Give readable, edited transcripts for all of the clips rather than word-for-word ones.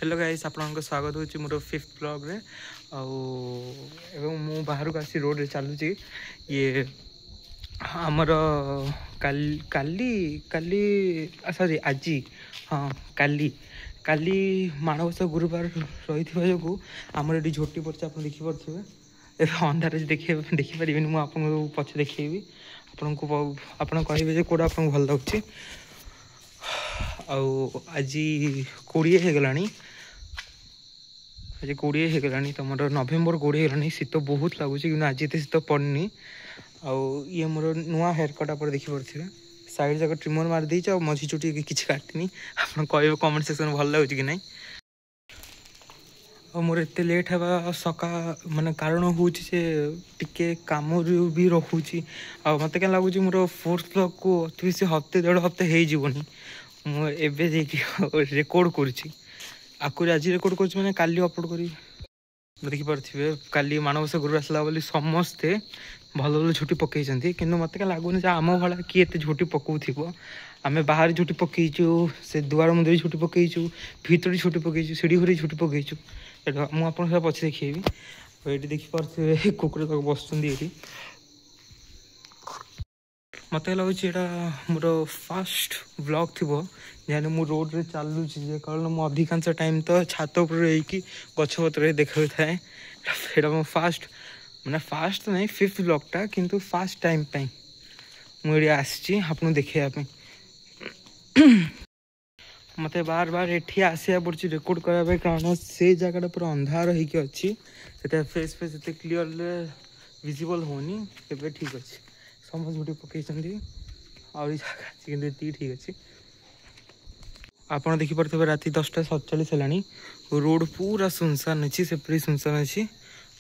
Hello guys आपको स्वागत होची मोर 5th ब्लॉग रे एवं मु बाहर को आसी रोड रे चलुची ये हमर काली काली सॉरी आजी हाँ काली काली माणवसा गुरुवार रही जो आमर ये झोटी पड़े आप देखी पारे अंधार देखिपारे मुझे पचे देखी आपन कहे कौटा आपको भल लगे आज 20 हो गला आज 20 हो गला तुम नवेम्बर 20 होगा शीत बहुत लगुच कि आज ये शीत पड़नी ये मोर नुआ हेयर कट आप देखिपे साइड जाक ट्रिमर मारिदे मझी चुटी किसी काटनी आप कह कमेंट सेक्शन भल लगे कि नहीं मोर एत लेट है सका माने कारण हूँ टे कम भी रोचे मत क्या लगुच मोर 4th ब्लॉग को अति बेसी हफ्ते 1.5 हफ्ते होनी मुझे रेकर्ड करूँ आज रेकर्ड कर मैंने काली अपलोड करी देखिपे काली मानवसा गुरु आसला बोली समस्ते भल भल झुटी पकई कि मत क्या लगुनि आम भाया किए एत झुटी पकाउ आम बाहर झुटी पकईचु से दुआर मुझे झुटी पकईचु भीतर झुटी पकईचु सीढ़ी घरे झुटी पकईचु मुझे पचे देखी ये देखिपे कुकुर तक बस मत लगुच मोर फास्ट ब्लॉग थी जहाँ मुझे रोड रे चलुची कारण मु अधिकांश टाइम तो छात उपर रही गछपत्र देखा थाए मो फास्ट मैंने फास्ट तो नहीं 5th ब्लॉगटा किंतु फास्ट टाइम मुझे आसी आपको देखापी मत बार बार ये आसा पड़ी रेकर्ड करने कारण से जगह पूरा अंधार होती फेस फेस एत क्लीयर विजिबल होनी ए ठीक अच्छे समझ झुटी पकई ठीक अच्छे आप देखिपे रात 10:47 है रोड पूरा सुनसान अच्छी सेपरी सुनसान अच्छी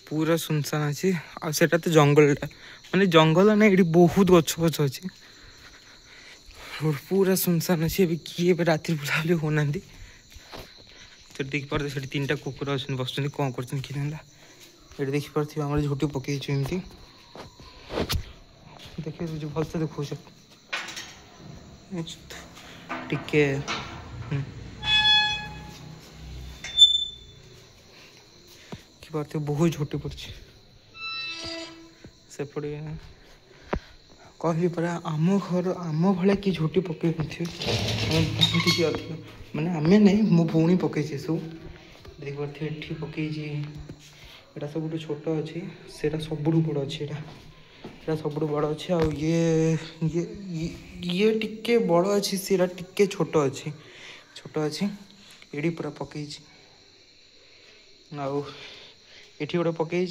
पूरा सुनसान अच्छी आटा तो जंगलटा माने जंगल ना ये बहुत गछ गछ अच्छी रोड पूरा सुनसान अच्छी किए रात बुलाबुली होना तो देखिपे से 3टा कुकुर अच्छे बस कौन कर देखिपे आम झुटी पकईचु एमती देखिए भलसे देखो टिके बहुत झुटी पड़ी सेपटे कहली परा आम घर आम भाया कि झुटी पकई अधिक माने आमे नहीं मो भौणी पकई सब देखिए ये पकई यहाँ सब छोट अच्छी से सब बड़ अच्छी यहाँ सब बड़ अच्छे ये टिके बड़ अच्छी सीरा टिके छोट अच्छी ये पूरा पकई ये गोटे पकई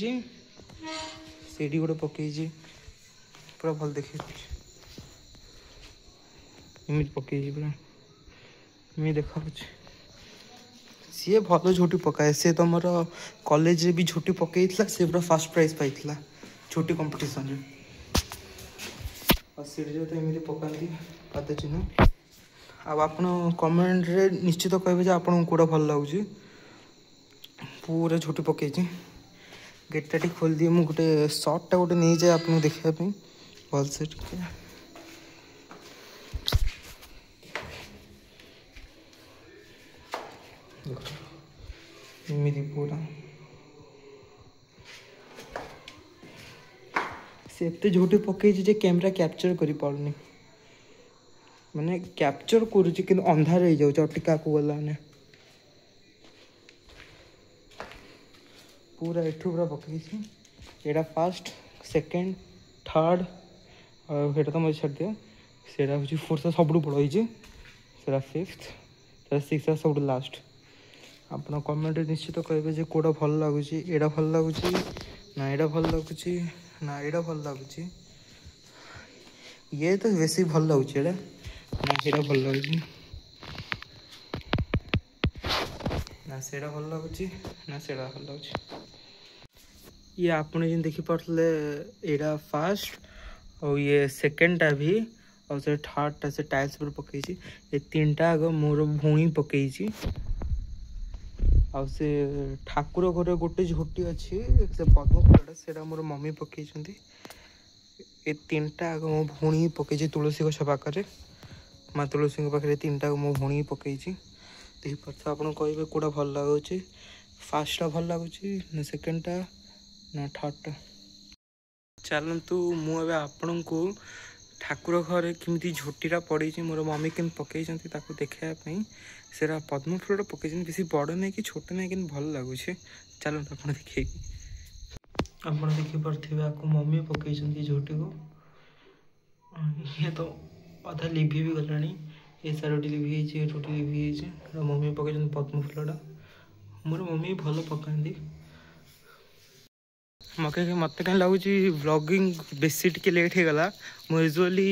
से गोटे पकई पूरा भल देखे इमित पकई पूरा इमित देखा सी भल झुटी पकाए सी तुम कॉलेज भी झुटी पकई से पूरा फर्स्ट प्राइज पाई झुटी कंपटीशन सीढ़ी तो एमती पकाती पाद चिन्ह आप कमेंट रे निश्चित कहे आपको कौटा भल लगुच पूरा झुटी पकई गेटा टी खोल दिए मुझे गोटे सर्टटा गोटे नहीं जाए आपको देखापी भल से एमती पूरा से एत झुटी पकई कैमेरा कैप्चर कर पारनी माने कैप्चर करुच्ची कि अंधार हो जाऊँ टिका को गला पूरा एठू पूरा पकई यहाँ फर्स्ट सेकेंड थर्ड और तो मुझे छाड़ दियो से हूँ 4th सब बड़ से 5th 6th सब लास्ट आप कमेंट निश्चित कहे कौटा भल लगुच एटा भल लगुच ना यहाँ भल लगुच ना यहाँ भल लगुच ये तो बेसी भल लगुच ना यहाँ भल लगुच ना से भल लगुच ना से भल लगुच ये आपने जो देखिपे यहाँ फास्ट और ये सेकेंडटा भी और से थर्डटा से टाइल्स पर पकई ये 3टा आग मोर भौणी पकई से ठाकुर घर गोटे झुटी अच्छी से पद्म फुलटा से मोर मम्मी पकई ये 3टा आग मो भौणी पकई तुलसी गछ पाखे माँ तुलसी पाखे 3टा मो भौणी पकई देखिए आपन कहे कौटा भल लगुच फास्टा भल लगुच ना सेकेंडटा ना थर्डटा। चलतु मुझे आपण को ठाकुर घरे किमी झोटीटा पड़ी मोर मम्मी केम पकई देखापी सेरा पद्म फूलटा पकई बेसी बड़ नहीं कि छोट नहीं कि भल लगुच। चलते आप देखे आप देखिपे आपको मम्मी पकई झोटी को ये तो अधा लिभि भी गला ये सारोटी लिभि रोटी लिभि मम्मी पकई पद्म फूलटा मोर मम्मी भल पकाती मत कहीं लगुच व्लॉगिंग बेसी टिके लेट हो गला मु यूजुअली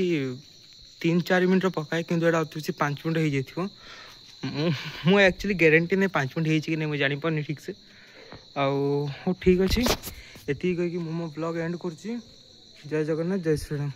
3-4 मिनट पकाए कि अति 5 मिनट हो जाए मु एक्चुअली गारंटी नहीं 5 मिनट हो कि नहीं मुझे जापारे ठीक से आउ ठीक अच्छे ये कहीकि मो ब्लॉग एंड कर जय जगन्नाथ जय श्रीराम।